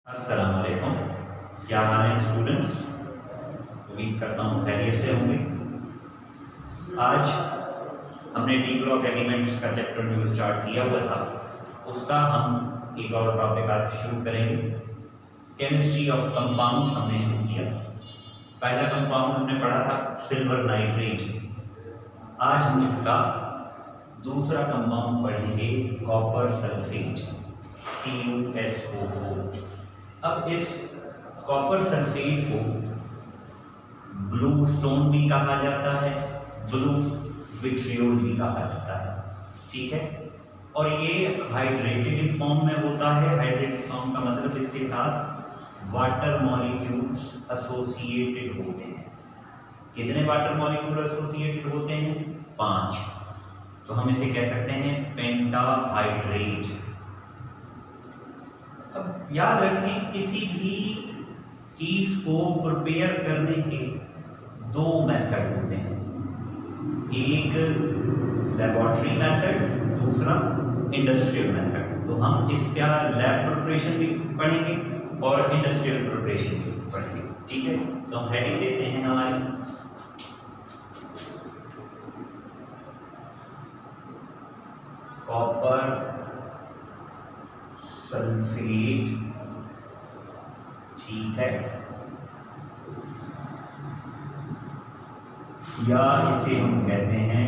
अस्सलाम वालेकुम। क्या हाल है स्टूडेंट्स? उम्मीद करता हूँ खैरियत से होंगे। आज हमने डी ब्लॉक एलिमेंट्स का चैप्टर जो स्टार्ट किया हुआ था उसका हम एक और टॉपिक आज शुरू करेंगे। केमिस्ट्री ऑफ कंपाउंड्स हमने शुरू किया। पहला कंपाउंड हमने पढ़ा था सिल्वर नाइट्रेट। आज हम इसका दूसरा कंपाउंड पढ़ेंगे कॉपर सल्फेट CuSO4। अब इस कॉपर सल्फेट को ब्लू स्टोन भी कहा जाता है, ब्लू विट्रियोल भी कहा जाता है, ठीक है। और ये हाइड्रेटेड फॉर्म में होता है। हाइड्रेटेड फॉर्म का मतलब इसके साथ वाटर मॉलिक्यूल्स एसोसिएटेड होते हैं। कितने वाटर मॉलिक्यूल एसोसिएटेड होते हैं? 5। तो हम इसे कह सकते हैं पेंटाहाइड्रेट। अब याद रखें, किसी भी चीज को प्रिपेयर करने के 2 मेथड होते हैं, एक लेबोरेटरी मेथड, दूसरा इंडस्ट्रियल मेथड। तो हम इसका लैब प्रिपरेशन भी पढ़ेंगे और इंडस्ट्रियल प्रिपरेशन भी पढ़ेंगे, ठीक है। तो हम हेडिंग देते हैं हमारी कॉपर सल्फेट, ठीक है, या इसे हम कहते हैं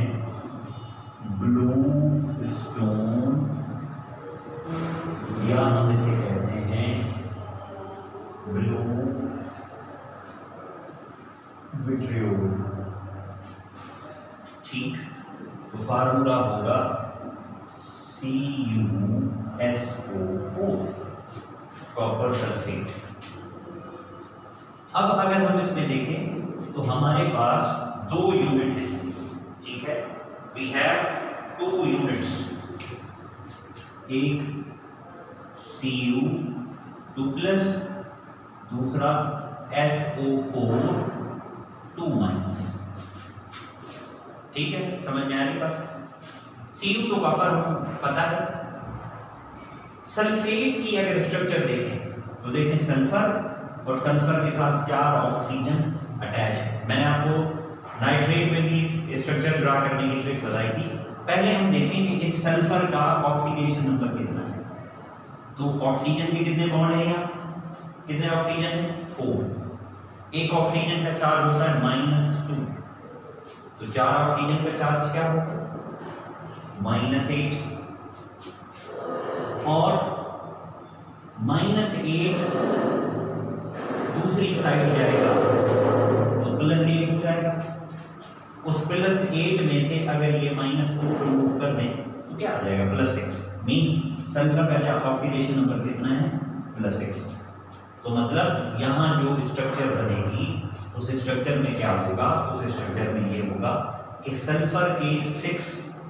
ब्लू स्टोन, या हम इसे कहते हैं ब्लू विट्रियोल, ठीक। तो फार्मूला होगा CuSO4 कॉपर सल्फेट। अब अगर हम इसमें देखें तो हमारे पास 2 यूनिट हैं, ठीक है। वी हैव 2 यूनिट्स, एक Cu2+, दूसरा SO4 2-, ठीक है। समझ में आ रही बात? Cu तो कॉपर पता है। सल्फेट की अगर स्ट्रक्चर देखें तो देखें सल्फर और सल्फर के साथ 4 ऑक्सीजन अटैच है। मैंने आपको नाइट्रेट में भी स्ट्रक्चर ड्रा करने की ट्रिक बताई थी। पहले हम देखें कि इस सल्फर का ऑक्सीडेशन नंबर कितना है। तो ऑक्सीजन के कितने बॉन्ड हैं यहाँ? कितने ऑक्सीजन हैं? 4। एक ऑक्सीजन का चार्ज होता है -2। तो 4 ऑक्सीजन का चार्ज क्या होगा? -8। और -8 दूसरी साइड जाएगा तो +8 हो जाएगा। उस +8 में से अगर ये -2 रिमूव कर दें तो क्या आ जाएगा? +6। मीन सल्फर का ऑक्सीडेशन नंबर कितना है? +6। तो मतलब यहाँ जो स्ट्रक्चर बनेगी उस स्ट्रक्चर में क्या होगा? उस स्ट्रक्चर में ये होगा कि सल्फर के 6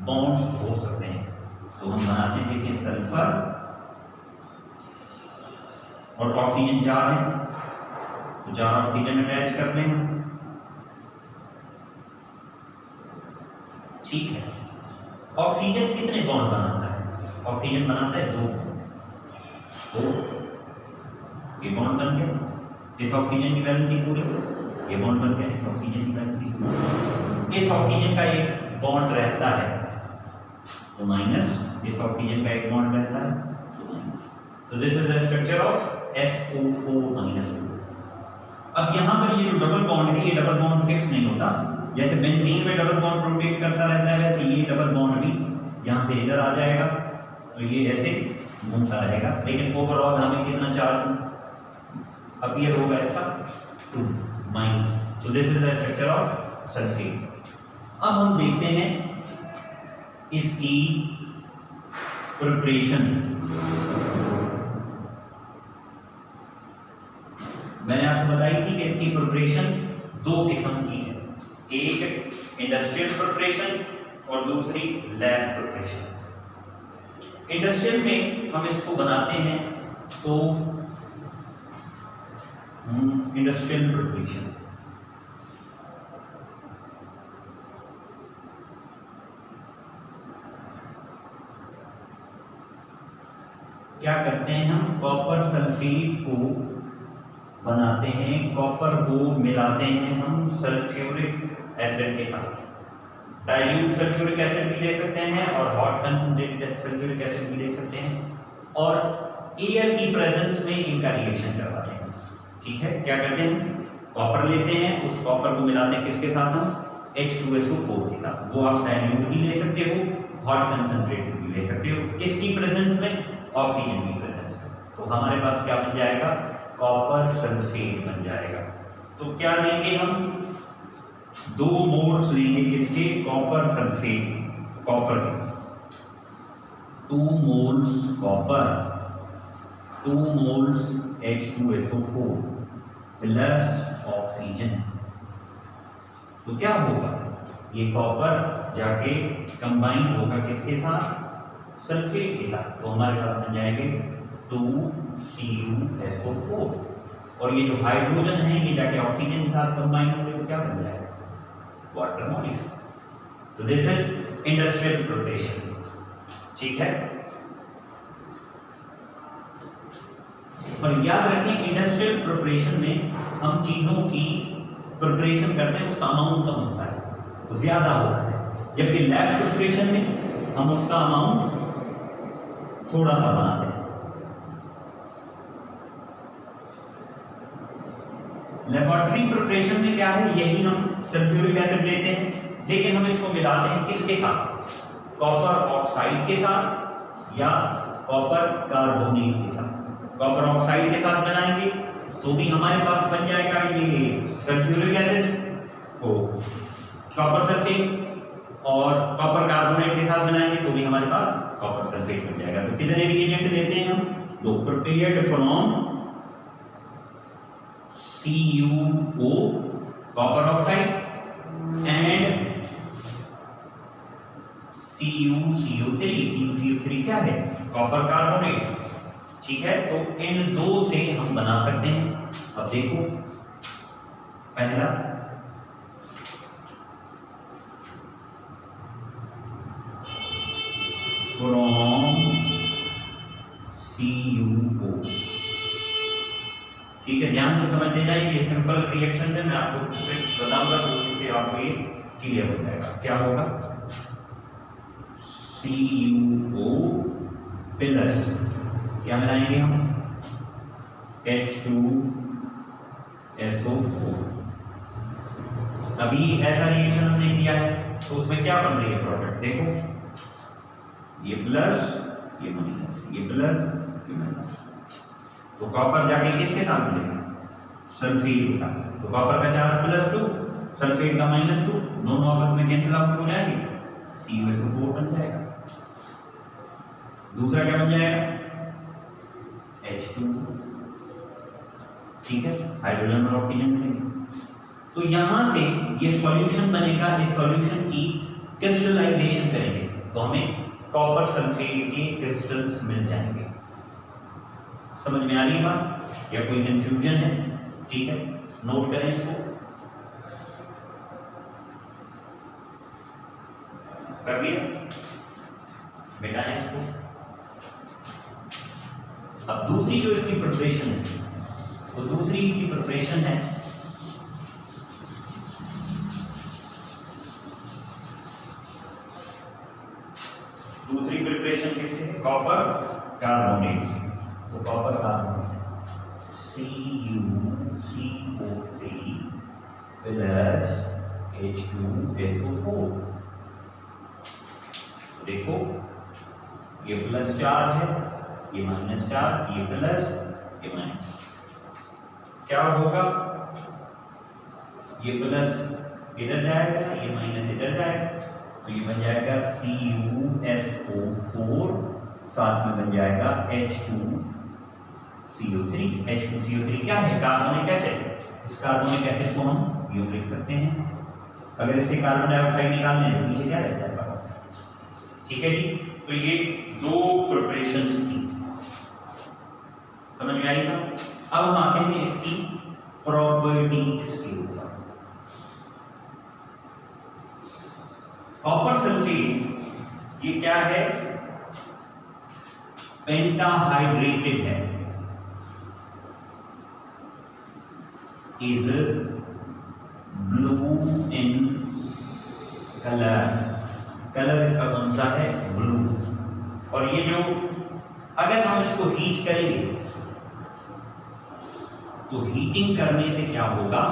बॉन्ड्स हो सकते हैं। तो हम बनाते हैं, देखिए सल्फर और ऑक्सीजन 4 है, तो 4 ऑक्सीजन अटैच कर लें, ठीक है। ऑक्सीजन कितने बॉन्ड बनाता है? ऑक्सीजन बनाता है 2। तो ये बॉन्ड बन गया, इस ऑक्सीजन की वैलेंसी पूरी, ये बॉन्ड बन गया, इस ऑक्सीजन की वैलेंसी। इस ऑक्सीजन का एक बॉन्ड रहता है तो माइनस, इस ऑक्सीजन का एक बॉन्ड रहता है तो माइनस। तो this is the structure of SO4-2। अब यहाँ पर ये जो डबल बॉन्ड है, ये डबल बॉन्ड फिक्स नहीं होता। जैसे बेंजीन में डबल बॉन्ड रोटेट करता रहता है, वैसे ये डबल बॉन्ड भी यहाँ से इधर आ जाएगा, तो ये ऐसे घूमता रहेगा। लेकिन ओवरऑल हमें कितना चार्ज अपीयर होगा? इसका 2-। तो this is the structure of sulphate. अब हम देखते हैं इसकी प्रिपरेशन। मैंने आपको बताई थी कि इसकी प्रिपरेशन 2 किस्म की है, एक इंडस्ट्रियल प्रिपरेशन और दूसरी लैब प्रिपरेशन। इंडस्ट्रियल में हम इसको बनाते हैं तो इंडस्ट्रियल प्रिपरेशन क्या करते हैं हम, कॉपर सल्फेट को बनाते हैं, कॉपर को मिलाते हैं हम सल्फ्यूरिक एसिड के साथ। डाइल्यूट सल्फ्यूरिक एसिड भी ले सकते हैं और हॉट कंसंट्रेटेड सल्फ्यूरिक एसिड भी ले सकते हैं, और एयर की प्रेजेंस में इनका रिएक्शन करवाते हैं। ठीक है, क्या करते हैं, कॉपर लेते हैं, उस कॉपर को मिलाते हैं किसके साथ, हम H2SO4 के साथ। वो आप डाइल्यूट भी ले सकते हो, हॉट कंसंट्रेटेड भी ले सकते हो, किसकी प्रेजेंस में, ऑक्सीजन की प्रेजेंस में। तो हमारे पास क्या बन जाएगा, कॉपर सल्फेट बन जाएगा। तो क्या लेंगे हम, 2 मोल्स लेंगे किसके, कॉपर सल्फेट, कॉपर के 2 moles copper, 2 moles H2SO4 plus oxygen. तो क्या होगा, ये कॉपर जाके कंबाइन होगा किसके साथ, सल्फेट के साथ। तो हमारे पास बन जाएंगे 2CuSO4, और ये जो हाइड्रोजन है ये जाके ऑक्सीजन के साथ कंबाइन होंगे तो क्या बन जाएगा, वाटर मॉलिक्यूल। तो दिस इज इंडस्ट्रियल प्रिपरेशन। ठीक है, और याद रखें इंडस्ट्रियल प्रिपरेशन में हम चीजों की प्रिपरेशन करते हैं, उसका अमाउंट कम होता है, वो ज्यादा होता है, जबकि लैब प्रिपरेशन में हम उसका अमाउंट थोड़ा सा बनाते हैं। लेबोरेटरी प्रिपरेशन में क्या है, यही हम सल्फ्यूरिक एसिड लेते हैं, लेकिन हम इसको मिलाते हैं किसके साथ, कॉपर ऑक्साइड के साथ या कॉपर कार्बोनेट के साथ। कॉपर ऑक्साइड के साथ बनाएंगे तो भी हमारे पास बन जाएगा ये सल्फ्यूरिक एसिड, ओ कॉपर सल्फेट, और कॉपर कार्बोनेट के साथ बनाएंगे तो भी हमारे पास कॉपर सल्फेट बन जाएगा। तो कितने रिएजेंट लेते हैं हम, 2, prepared from CuO copper oxide and CuCO3 क्या है, कॉपर कार्बोनेट। ठीक है, तो इन 2 से हम बना सकते हैं। अब देखो, पहला फ्रॉम CuO, ठीक है, ध्यान से समझते जाइए, सिंपल रिएक्शन है, मैं आपको ट्रिक्स बताऊंगा तो इससे आपको ये क्लियर हो जाएगा। क्या होगा, CuO प्लस क्या मिलाएंगे हम, H2SO4। अभी ऐसा रिएक्शन हमने किया है तो उसमें क्या बन रही है प्रोडक्ट, देखो ये प्लस ये माइनस, ये प्लस ये माइनस। तो कॉपर जाके किसके साथ मिलेगा, सल्फेट के साथ। तो कॉपर का चार्ज +2, सल्फेट का -2, दोनों आपस में कैंसिल आउट हो जाएंगे, CuSO4 बन जाएगा। दूसरा क्या बन जाएगा, H2, ठीक है, हाइड्रोजन और ऑक्सीजन मिलेंगे। तो यहां से ये सॉल्यूशन बनेगा, इस सॉल्यूशन की क्रिस्टलाइजेशन करेंगे तो हमें कॉपर सल्फेट के क्रिस्टल्स मिल जाएंगे। समझ में आ रही है बात, या कोई कंफ्यूजन है, ठीक है, नोट करें इसको, कर लिया, मिटाएं इसको। अब दूसरी जो इसकी प्रिपरेशन है, तो दूसरी इसकी प्रिपरेशन है किससे है, कॉपर कार्बोनेट से। तो copper carbonate CuCO3 plus H2SO4। देखो ये प्लस चार्ज है, ये माइनस चार्ज, ये प्लस ये माइनस। क्या होगा, ये प्लस इधर जाएगा, ये माइनस इधर जाएगा, तो ये बन जाएगा CuSO4, साथ में बन जाएगा H2CO3। H2CO3 क्या है, कार्बोनिक एसिड। इस कार्बोनिक एसिड को हम यूं लिख सकते हैं, अगर इससे कार्बन डाइऑक्साइड निकालने हैं तो नीचे क्या रह जाएगा, ठीक है जी। तो ये 2 प्रिपरेशंस थी, समझ में आई ना। अब हम आते हैं इसकी प्रॉपर्टीज के ऊपर। कॉपर सल्फेट ये क्या है, पेंटाहाइड्रेटेड है, is blue in colour, colour इसका कौन सा है, ब्लू। और ये जो अगर हम इसको हीट करेंगे तो हीटिंग करने से क्या होगा,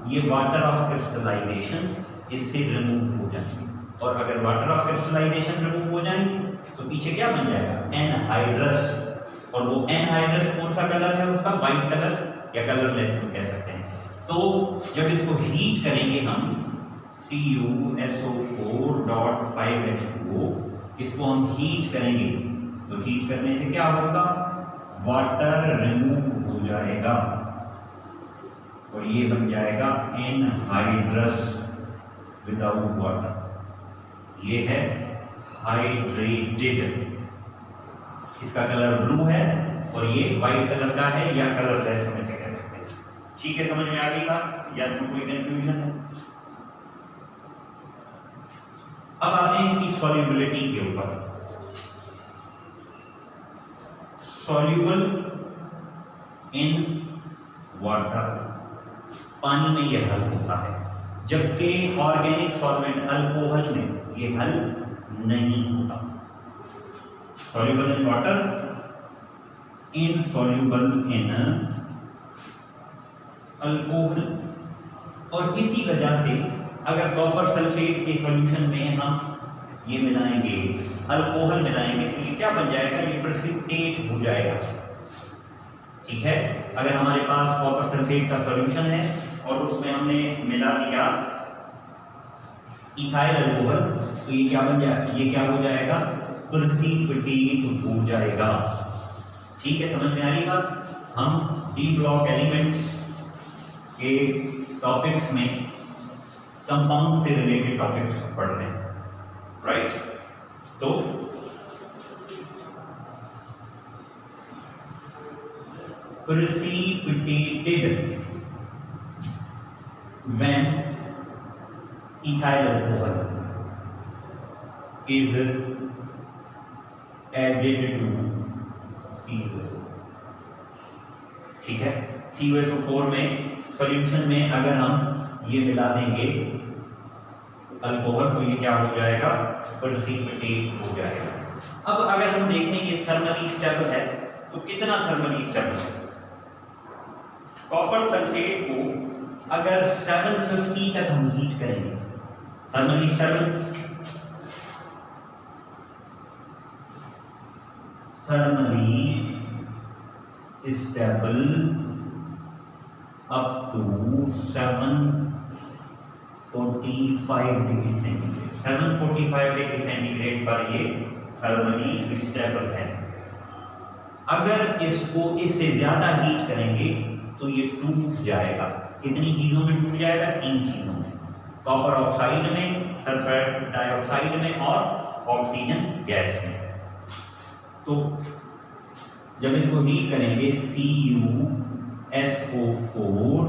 ये वाटर ऑफ क्रिस्टलाइजेशन इससे रिमूव हो जाएंगे, और अगर वाटर ऑफ क्रिस्टलाइजेशन रिमूव हो जाएंगे तो पीछे क्या बन जाएगा, एनहाइड्रस। और वो एनहाइड्रस कौन सा कलर है उसका, वाइट कलर या कलरलेस हम कह सकते हैं। तो जब इसको हीट करेंगे हम CuSO4.5H2O, इसको हम हीट करेंगे तो हीट करने से क्या होगा, वाटर रिमूव हो जाएगा और ये बन जाएगा एनहाइड्रस विदाउट वाटर। ये है हाइड्रेटेड, इसका कलर ब्लू है और ये वाइट कलर का है या कलरलेस हम इसे कह सकते हैं। ठीक है, समझ में आ गई बात या इसमें कोई कंफ्यूजन है? अब आते हैं इसकी सॉल्युबिलिटी के ऊपर। सॉल्युबल इन वाटर, पानी में यह हल होता है, जबकि ऑर्गेनिक सॉल्वेंट अल्कोहल में ये हल नहीं होता। Soluble in water, insoluble in alcohol. और इसी वजह से अगर कॉपर सल्फेट के सॉल्यूशन में हम ये मिलाएंगे, अल्कोहल मिलाएंगे, तो ये क्या बन जाएगा, ये प्रेसिपिटेट हो जाएगा। ठीक है, अगर हमारे पास कॉपर सल्फेट का सॉल्यूशन है और उसमें हमने मिला दिया इथाइल अल्कोहल, तो ये क्या बन जाएगा, ये क्या हो जाएगा, प्रेसिपिटेट हो जाएगा। ठीक है, समझ में आ रही बात? हम डी ब्लॉक एलिमेंट्स के टॉपिक्स में कंपाउंड से रिलेटेड टॉपिक्स पढ़ रहे हैं, राइट? तो precipitated when ethyl alcohol is added to CuSO। ठीक है, CuSO4 में सॉल्यूशन में अगर हम ये मिला देंगे अल्कोहल तो ये क्या हो जाएगा, प्रेसिपिटेट हो जाएगा। अब अगर हम देखें ये थर्मली स्टेबल है तो कितना थर्मली स्टेबल है, कॉपर सल्फेट को अगर 750 तक हम हीट करेंगे, thermally stable, thermally stable up to 745 degree centigrade, 745 degree centigrade पर ये थर्मली स्टेबल है। अगर इसको इससे ज्यादा हीट करेंगे तो ये टूट जाएगा। कितनी चीजों में टूट जाएगा, 3 चीजों में, कॉपर ऑक्साइड में, सल्फर डाइऑक्साइड में और ऑक्सीजन गैस में। तो जब इसको हीट करेंगे CuSO4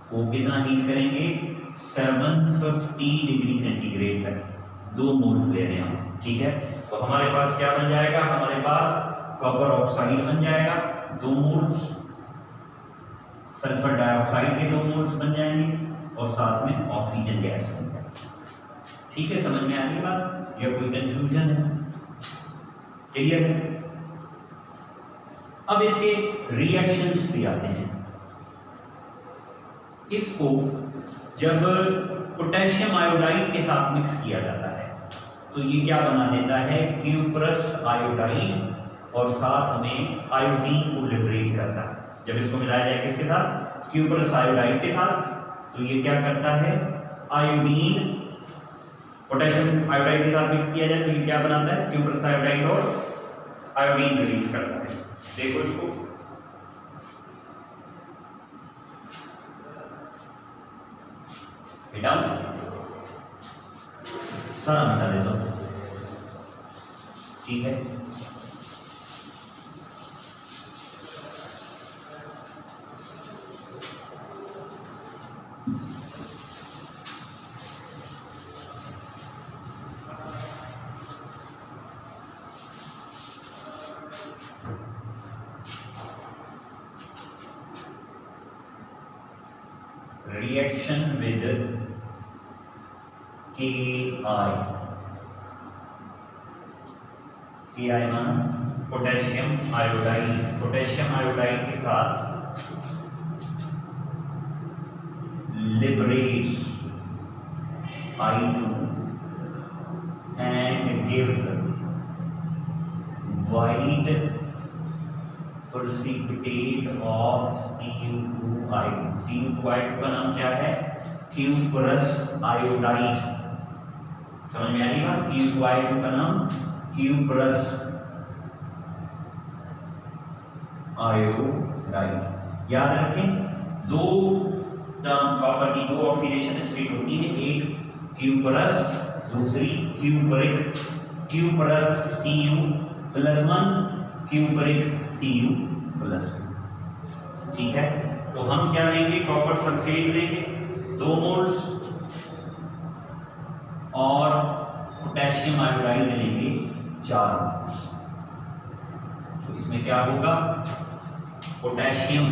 को कितना हीट करेंगे, 750 डिग्री सेंटीग्रेड तक 2 मोल्स ले रहे हैं हम। ठीक है, तो हमारे पास क्या बन जाएगा, हमारे पास कॉपर ऑक्साइड बन जाएगा 2 मोल्स, सल्फर डाइऑक्साइड के 2 मोल्स बन जाएंगे और साथ में ऑक्सीजन गैस बन जाएगी। ठीक है, समझ में आ रही बात या कोई कंफ्यूजन है? क्लियर है? अब इसके रिएक्शंस भी आते हैं। इसको जब पोटेशियम आयोडाइड के साथ मिक्स किया जाता है तो ये क्या बना देता है, क्यूप्रस आयोडाइड, और साथ में आयोडीन को लिबरेट करता है। जब इसको मिलाया जाए किसके साथ, क्यूप्रस आयोडाइड के साथ, तो ये क्या करता है, आयोडीन, पोटेशियम आयोडाइड के साथ मिक्स किया जाए तो ये क्या बनाता है, क्यूप्रस आयोडाइड और आयोडीन रिलीज करता है। देखो इसको, बेटा सारा बता दे दो। ठीक है, रिएक्शन विद के आई माना पोटेशियम आयोडाइड के साथ liberates I2 and gives white precipitate of Cu2I2. Cu2I2 का नाम क्या है? Cuprous iodide. समझ में आ रही बात? Cu2I2 का नाम क्यूपरस आयोडाइड। याद रखें, दो प्रॉपर्टी, दो ऑक्सीडेशन स्टेट होती है, एक क्यूपरस, दूसरी cupric. Cuprous Cu+1, cupric Cu+2। ठीक है, तो हम क्या लेंगे? कॉपर सल्फेट लेंगे 2 मोल्स और पोटेशियम आयोडाइड लेंगे 4 मोल्स। तो इसमें क्या होगा? पोटेशियम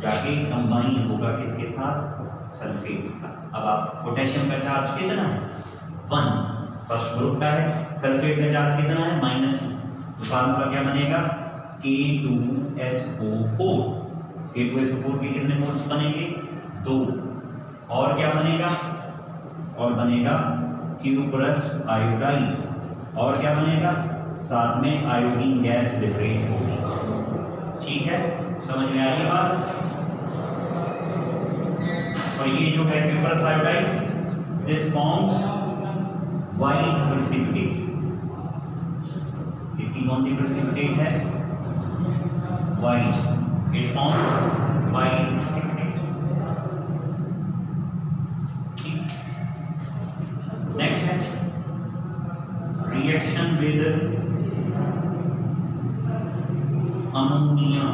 जाके कंबाइन होगा किसके साथ? सल्फेट के साथ। अब आप पोटेशियम का चार्ज कितना है? 1, फर्स्ट ग्रुप का है। सल्फेट का चार्ज कितना है? -2। तो फार्मूला क्या बनेगा? K2SO4। K2SO4 के कितने मोल्स बनेंगे? 2। और क्या बनेगा? और बनेगा क्यूपरस आयोडाइड। और क्या बनेगा? साथ में आयोडीन गैस लिबरेट होगी। ठीक है, समझ में आ रही बात? और ये जो है cuprous iodide, this forms white precipitate. इसकी कौन सी प्रेसिपिटेट है? White. It forms white precipitate. Next है रिएक्शन विद अमोनिया।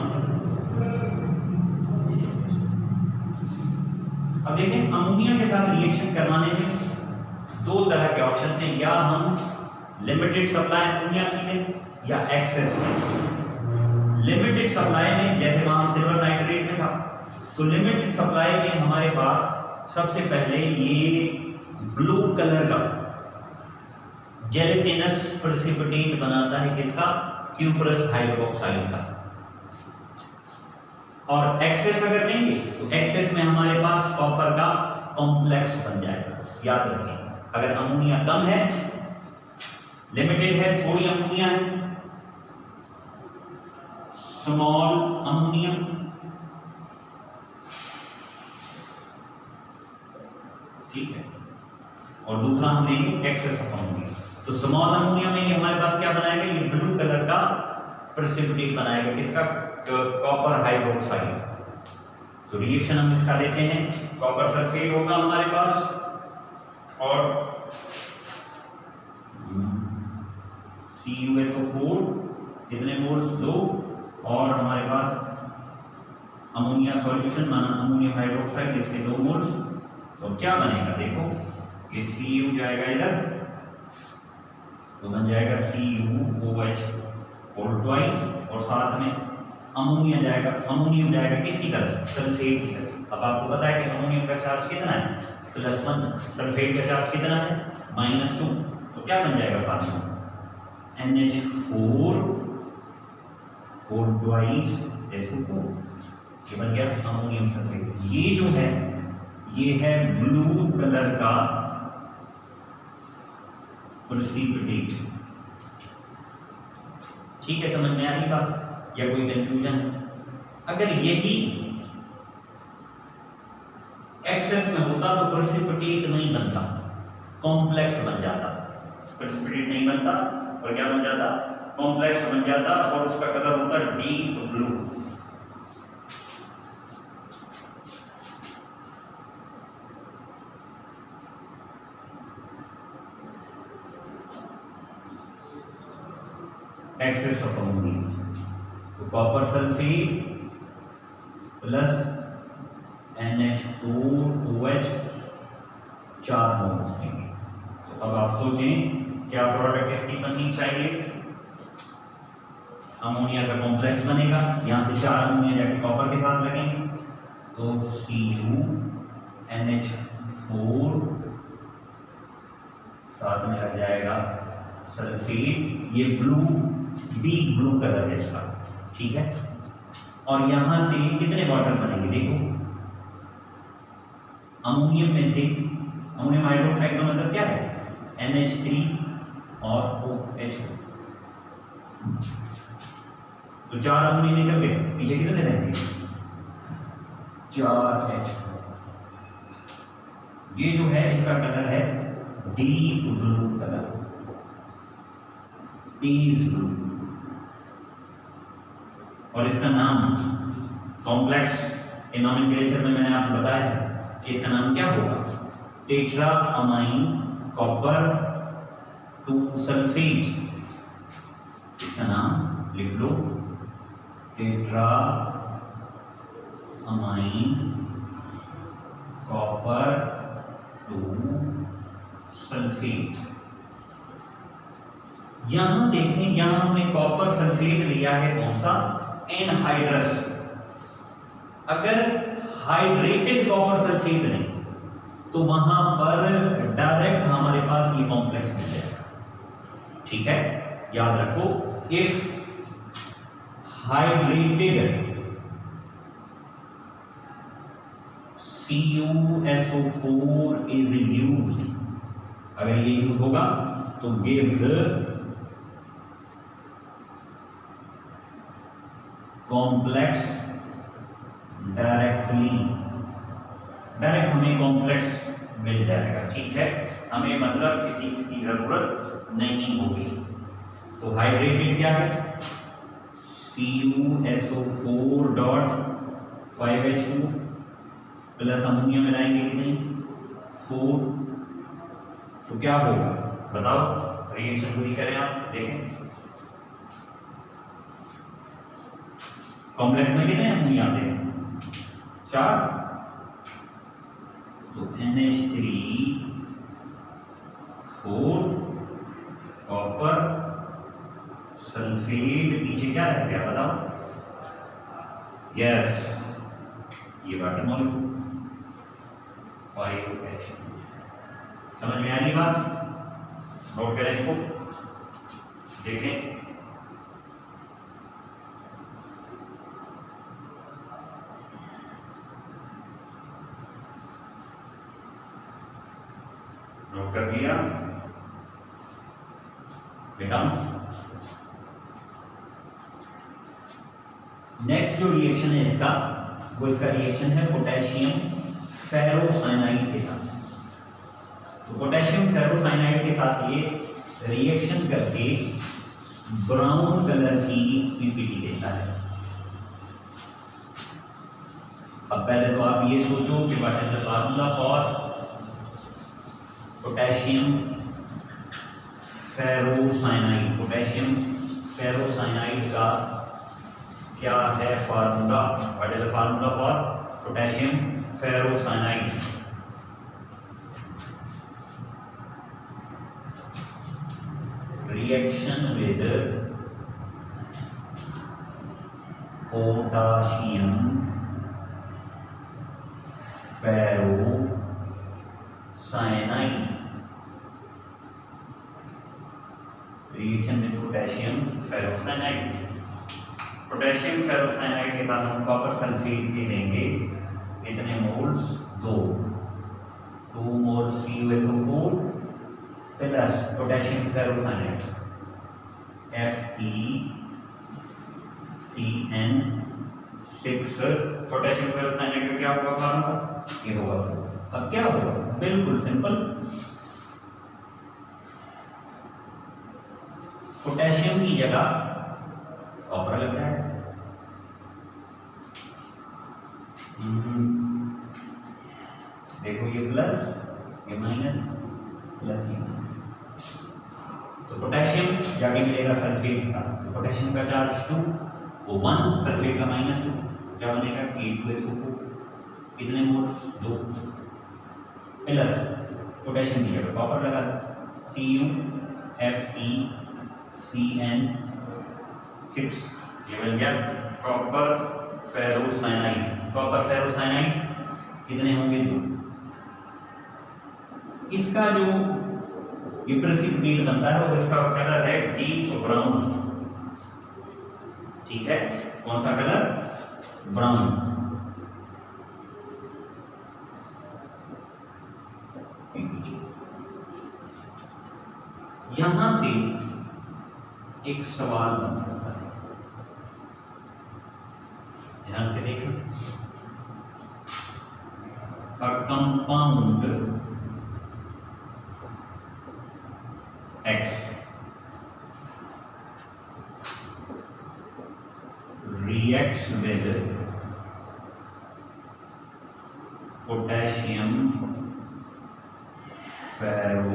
अब देखें, अमोनिया के साथ रिएक्शन करवाने में 2 तरह के ऑप्शन हैं, या हम लिमिटेड सप्लाई अमोनिया की लें या एक्सेस में। लिमिटेड सप्लाई में, जैसे वहां सिल्वर नाइट्रेट में था, तो लिमिटेड सप्लाई में हमारे पास सबसे पहले ये ब्लू कलर का जेलेटिनस प्रेसिपिटेट बनाता है, किसका? क्यूपरस हाइड्रोक्साइड का। और एक्सेस अगर लेंगे तो एक्सेस में हमारे पास कॉपर का कॉम्प्लेक्स बन जाएगा। याद रखें, अगर अमोनिया कम है, लिमिटेड है, थोड़ी अमोनिया है, स्मॉल अमोनिया, ठीक है, और दूसरा हम लेंगे एक्सेस ऑफ अमोनिया। तो स्मॉल अमोनिया में ये हमारे पास क्या बनाएगा? ये ब्लू कलर का प्रेसिपिटेट बनाएगा, किसका? Copper hydroxide. तो रिएक्शन हम इसका लेते हैं, कॉपर सल्फेट होगा हमारे पास और CuSO4 कितने मोल्स? 2। और हमारे पास अमोनिया सॉल्यूशन माना अमोनियम हाइड्रोक्साइड, इसके 2 मोल्स। तो क्या बनेगा? देखो, ये Cu जाएगा इधर, तो बन जाएगा CuOH और ट्वाइस, और साथ में अमोनिया जाएगा, अमोनियम जाएगा किसकी तरफ? सल्फेट की तरफ। अब आपको पता है कि अमोनियम का चार्ज कितना है? +1। सल्फेट का चार्ज कितना है? -2। तो क्या बन जाएगा फार्मूला? NH4 और ट्वाइस SO4। ये बन गया अमोनियम सल्फेट। ये जो है, ये है ब्लू कलर का प्रेसिपिटेट। ठीक है, समझ में आ रही बात या कोई कंफ्यूजन? अगर यही एक्सेस में होता तो प्रेसिपिटेट नहीं बनता, कॉम्प्लेक्स बन जाता। प्रेसिपिटेट नहीं बनता और क्या बन जाता? कॉम्प्लेक्स बन जाता, और उसका कलर होता deep blue. Excess of ammonia, तो copper sulphate plus NH4OH 4 moles लेंगे। तो अब आप सोचें क्या प्रोडक्ट इसकी बननी चाहिए? अमोनिया का कॉम्प्लेक्स बनेगा, यहाँ से 4 अमोनिया जाके कॉपर के साथ लगेंगे, तो Cu NH4, साथ में लग जाएगा सल्फेट, ये ब्लू, डीप ब्लू कलर है इसका, ठीक है। और यहां से कितने वाटर बनेंगे देखो, अमोनियम में से, अमोनियम हाइड्रोक्साइड का मतलब क्या है, NH3 और OH, तो 4 अमोनियम निकल गए, पीछे कितने रहेंगे, 4H। ये जो है इसका कलर है डीप ब्लू कलर, तेज ब्लू, और इसका नाम कॉम्प्लेक्स नॉमेनक्लेचर में मैंने आपको बताया कि इसका नाम क्या होगा, टेट्रा अमाइन कॉपर 2 सल्फेट, इसका नाम लिख लो, टेट्रा अमाइन कॉपर 2 सल्फेट। यहां देखें, यहां हमने कॉपर सल्फेट लिया है कौन सा, एनहाइड्रस। अगर हाइड्रेटेड कॉपर सल्फेट लें तो वहां पर डायरेक्ट हमारे पास ये कॉम्प्लेक्स मिल जाएगा, ठीक है। याद रखो, if hydrated CuSO4 is used, अगर ये यूज होगा तो गिव्स कॉम्प्लेक्स डायरेक्टली, डायरेक्ट हमें कॉम्प्लेक्स मिल जाएगा, ठीक है। हमें मतलब किसी की जरूरत नहीं होगी। तो हाइड्रेटेड क्या है, CuSO4.5H2 प्लस अमोनिया मिलाएंगे कि नहीं, 4, तो क्या होगा बताओ, रिएक्शन पूरी करें आप, देखें कॉम्प्लेक्स में कितने अमोनिया आते हैं, 4, तो NH3 4 कॉपर सल्फेट, पीछे क्या रहता है बताओ, यस ये वाटर मॉलिक्यूल 5H। समझ में आ रही बात, नोट करें इसको, देखें नोट कर लिया बेटा। नेक्स्ट जो रिएक्शन है इसका, वो इसका रिएक्शन है पोटेशियम फेरोसाइनाइड के साथ। तो पोटेशियम फेरोसाइनाइड के साथ ये रिएक्शन करके ब्राउन कलर की पीपीटी देता है। अब पहले तो आप ये सोचो कि what is the formula for potassium ferrocyanide, potassium ferrocyanide का क्या है formula, what is the formula for potassium ferrocyanide, reaction with potassium ferrocyanide, reaction with potassium ferrocyanide. Potassium ferrocyanide के बाद हम कॉपर सल्फेट के लेंगे, कितने मोल्स, 2 मोल CuSO4 plus potassium ferrocyanide FeCN6। Potassium ferrocyanide का क्या होगा फार्मूला, ये होगा। अब क्या होगा, बिल्कुल सिंपल, पोटेशियम की जगह कॉपर लग रहा है, देखो ये प्लस ये माइनस प्लस ये माइनस, तो पोटेशियम जाके मिलेगा सल्फेट का, तो पोटेशियम का चार्ज 2 वो 1, सल्फेट का -2, क्या बनेगा K2SO4, कितने मोल्स, 2 प्लस पोटेशियम की जगह कॉपर लगा CuFeCN6, ये बन गया कॉपर फेरोसाइनाइड। कॉपर फेरोसाइनाइड कितने होंगे, 2, इसका जो ये प्रेसिपिटेट बनता है और इसका कलर है डीप ब्राउन। ठीक है, कौन सा कलर? ब्राउन। यहां से एक सवाल बन सकता है, ध्यान से देखना। A compound X reacts with potassium ferrocyanide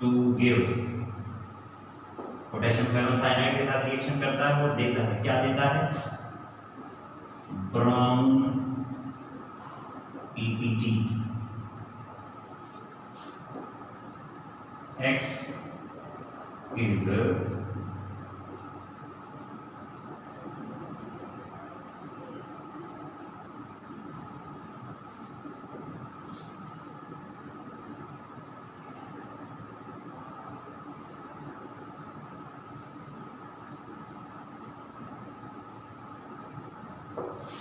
to give, potassium ferrocyanide के साथ रिएक्शन करता है और देता है, क्या देता है? Brown PPT। X is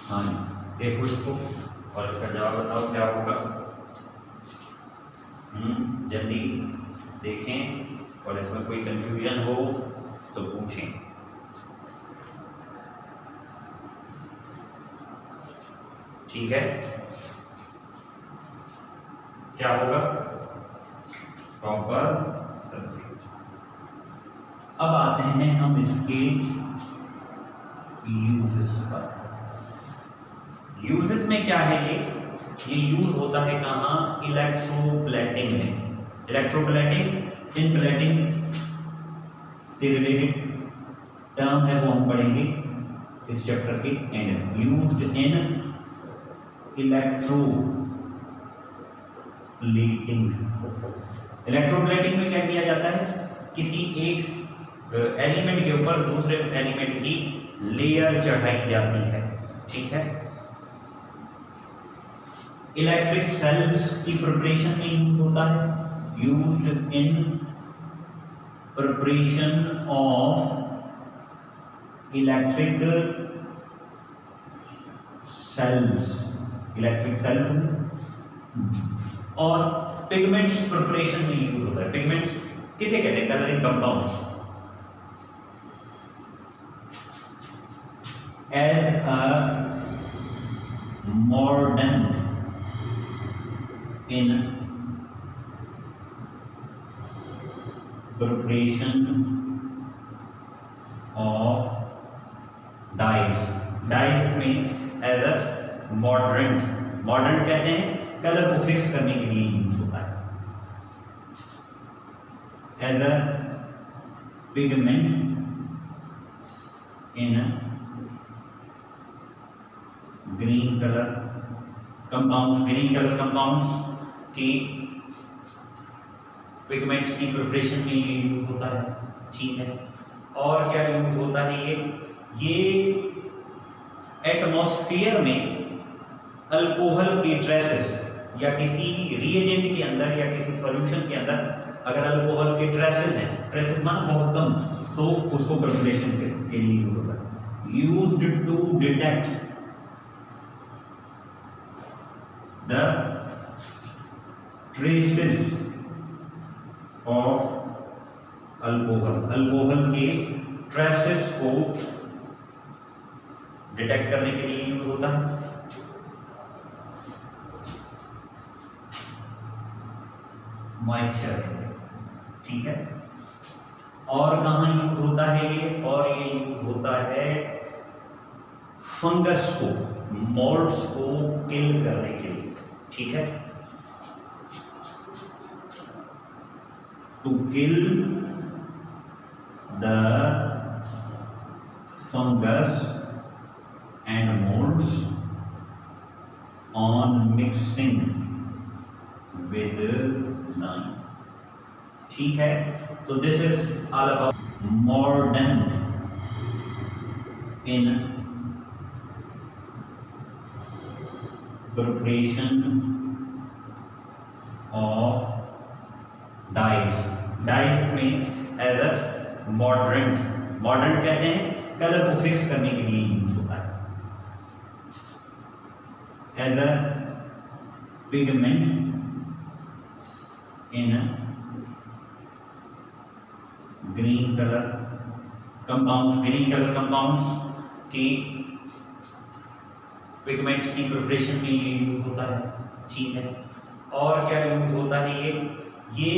हाँ जी, देखो इसको और इसका जवाब बताओ क्या होगा। जल्दी देखें और इसमें कोई कंफ्यूजन हो तो पूछें। ठीक है, क्या होगा? Copper sulphate. अब आते हैं हम इसके यूजेस पर। यूजेस में क्या है ये यूज होता है कहाँ? इलेक्ट्रोप्लेटिंग में। इलेक्ट्रोप्लेटिंग, टिन प्लेटिंग से रिलेटेड टर्म है, वो हम पढ़ेंगे इस चैप्टर के and. Used in electroplating. Electroplating में क्या किया जाता है? किसी एक एलिमेंट के ऊपर दूसरे एलिमेंट की लेयर चढ़ाई जाती है। ठीक है, इलेक्ट्रिक सेल्स की प्रिपरेशन में यूज होता है। Used in preparation of electric cells, electric cells. और पिगमेंट्स प्रिपरेशन में यूज होता है। पिगमेंट्स किसे कहते हैं? Colouring compounds. As a mordant in preparation of dyes। Dyes में एज अ मॉडरेंट, मॉडरेंट कहते हैं कलर को फिक्स करने के लिए यूज होता है। As a pigment in green colour compounds. Green colour compounds की पिगमेंट्स की प्रिपरेशन में ये यूज होता है। ठीक है, और क्या यूज होता है? ये एटमॉस्फेयर में अल्कोहल के ट्रेसेस या किसी रिएजेंट के अंदर या किसी सॉल्यूशन के अंदर अगर अल्कोहल के ट्रेसेस हैं, ट्रेसेस माना बहुत कम, तो उसको प्रिपरेशन के लिए यूज होता है। Used to detect the traces of alcohol. Alcohol के ट्रेसेस को डिटेक्ट करने के लिए यूज होता है। मॉइस्चर, ठीक है। और कहाँ यूज होता है ये? और ये यूज होता है फंगस को, मोल्ड्स को किल करने के लिए। ठीक है, to kill the fungus and moulds on mixing with lime. ठीक है, तो this is all about mordant in preparation of dyes, dyes में एज अ मॉडरेंट, मॉडरेंट कहते हैं कलर को फिक्स करने के लिए यूज होता है, as a pigment in green colour compounds, green colour compounds की पिगमेंट्स की प्रिपरेशन में ये यूज होता है। ठीक है, और क्या यूज होता है ये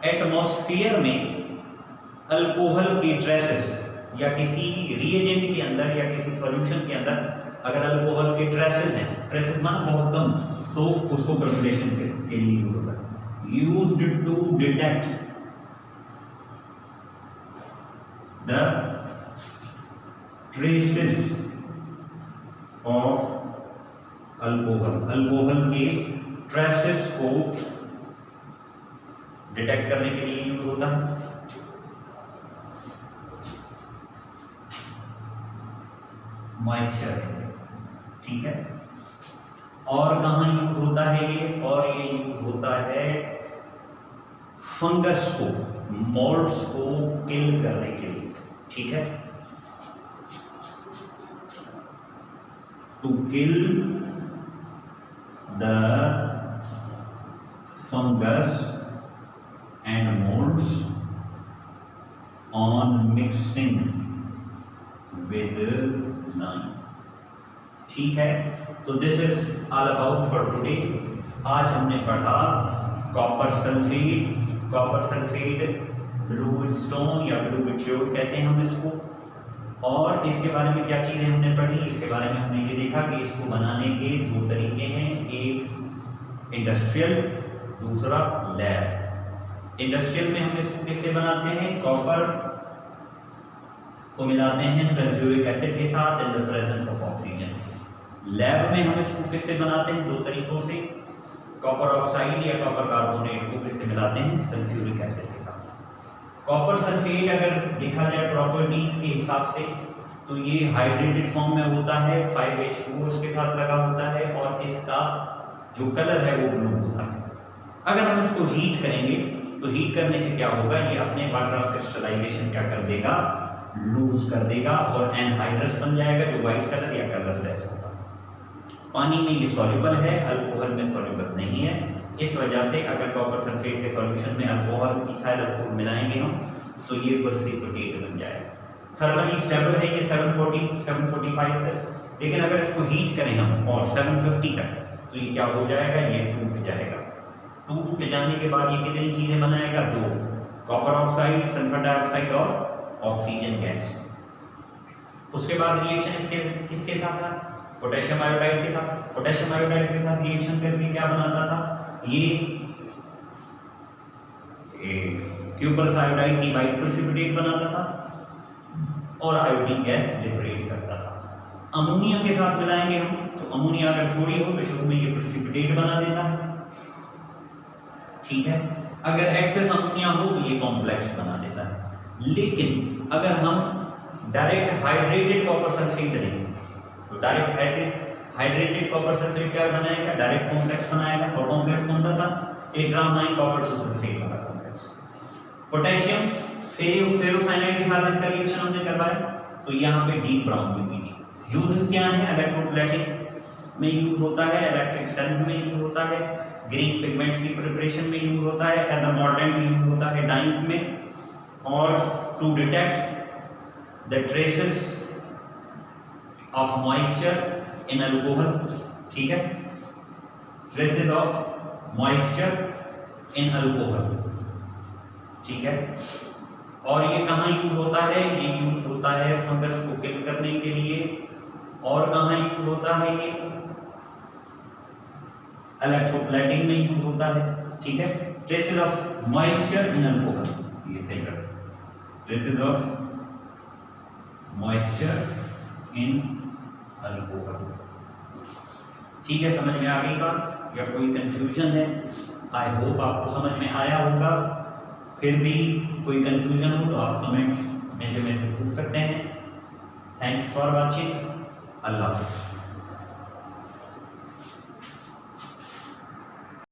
एटमॉस्फेयर में अल्कोहल की ट्रेसेस या किसी रिएजेंट के अंदर या किसी सॉल्यूशन के अंदर अगर अल्कोहल के ट्रेसेस हैं, ट्रेसेस माना बहुत कम, तो उसको प्रिपरेशन के लिए यूज होता है। Used to detect the traces of alcohol, alcohol के ट्रेसेस को डिटेक्ट करने के लिए यूज होता है। मॉइस्चर, ठीक है, और कहाँ यूज होता है ये, और ये यूज होता है फंगस को, मोल्ड्स को किल करने के लिए। ठीक है, to kill the fungus and moulds on mixing with lime. ठीक है, तो this is all about for today. आज हमने पढ़ा copper sulphate, copper sulphate blue stone या ब्लू विट्रियोल कहते हैं हम इसको, और इसके बारे में क्या चीज़ें हमने पढ़ी, इसके बारे में हमने ये देखा कि इसको बनाने के दो तरीके हैं, एक इंडस्ट्रियल, दूसरा लैब। इंडस्ट्रियल में हम इसको किससे बनाते हैं, कॉपर को मिलाते हैं सल्फ्यूरिक एसिड के साथ in the presence of oxygen. Lab में हम इसको किससे बनाते हैं, दो तरीकों से, कॉपर ऑक्साइड या कॉपर कार्बोनेट को किससे मिलाते हैं, सल्फ्यूरिक एसिड के साथ। कॉपर सल्फेट अगर देखा जाए प्रॉपर्टीज के हिसाब से तो ये हाइड्रेटेड फॉर्म में होता है, 5H2O इसके साथ लगा होता है, और इसका जो कलर है वो ब्लू होता है। अगर हम इसको हीट करेंगे तो हीट करने से क्या होगा, ये अपने वाटर ऑफ क्रिस्टलाइजेशन क्या कर देगा, लूज कर देगा, और एनहाइड्रस बन जाएगा जो व्हाइट कलर या कलरलेस होगा। पानी में ये सॉल्युबल है, अल्कोहल में सॉल्युबल नहीं है। इस वजह से अगर कॉपर सल्फेट के सॉल्यूशन में अल्कोहल, इथाइल अल्कोहल मिलाएंगे हम तो ये प्रेसिपिटेट बन जाएगा। थर्मली स्टेबल है ये 740 745 तक, लेकिन अगर इसको हीट करें हम और 750 तक तो ये क्या हो जाएगा, ये टूट जाएगा। टूट जाने के बाद ये कितनी चीजें बनाएगा, दो, कॉपर ऑक्साइड, सल्फर डाइऑक्साइड और ऑक्सीजन गैस। उसके बाद रिएक्शन इसके किसके साथ था, पोटेशियम आयोडाइड के साथ। पोटेशियम आयोडाइड के साथ रिएक्शन करके क्या बनाता था, ये क्यूपरस आयोडाइड की वाइट प्रेसिपिटेट बनाता था और आयोडीन गैस लिबरेट करता था। अमोनिया के साथ मिलाएंगे हम तो अमोनिया अगर थोड़ी हो तो शुरू में ये प्रेसिपिटेट बना देता है। ठीक है, अगर एक्सेस अमोनिया हो तो ये कॉम्प्लेक्स बना देता है। लेकिन अगर हम डायरेक्ट हाइड्रेटेड कॉपर सल्फेट दें तो डायरेक्ट हाइड्रेटेड कॉपर सल्फेट क्या बनाएगा, डायरेक्ट कॉम्प्लेक्स बनाएगा, और कॉम्प्लेक्स कौन सा था, टेट्रामाइन कॉपर सल्फेट वाला कॉम्प्लेक्स। पोटेशियम फेरोसाइनाइड के साथ इसका रिएक्शन हमने करवाया तो यहाँ पे डीप ब्राउन में भी यूज क्या है, इलेक्ट्रोप्लेटिक में यूज होता है, इलेक्ट्रिक सेल्स में यूज होता है, ग्रीन पिगमेंट्स की प्रिपरेशन में यूज होता है, एज अ मॉडरेंट यूज होता है डाइंग में, और to detect the traces of moisture in alcohol. ठीक है, traces of moisture in alcohol. ठीक है, और ये कहाँ यूज होता है, ये यूज होता है फंगस को किल करने के लिए, और कहाँ यूज होता है, ये इलेक्ट्रोप्लेटिंग में यूज होता है। ठीक है, traces of moisture in alcohol, ये सही कर, traces of moisture in alcohol. ठीक है, समझ में आ गई बात या कोई कंफ्यूजन है? आई होप आपको समझ में आया होगा। फिर भी कोई कंफ्यूजन हो तो आप कमेंट में से पूछ सकते हैं। Thanks for watching. अल्लाह हाफ़िज़।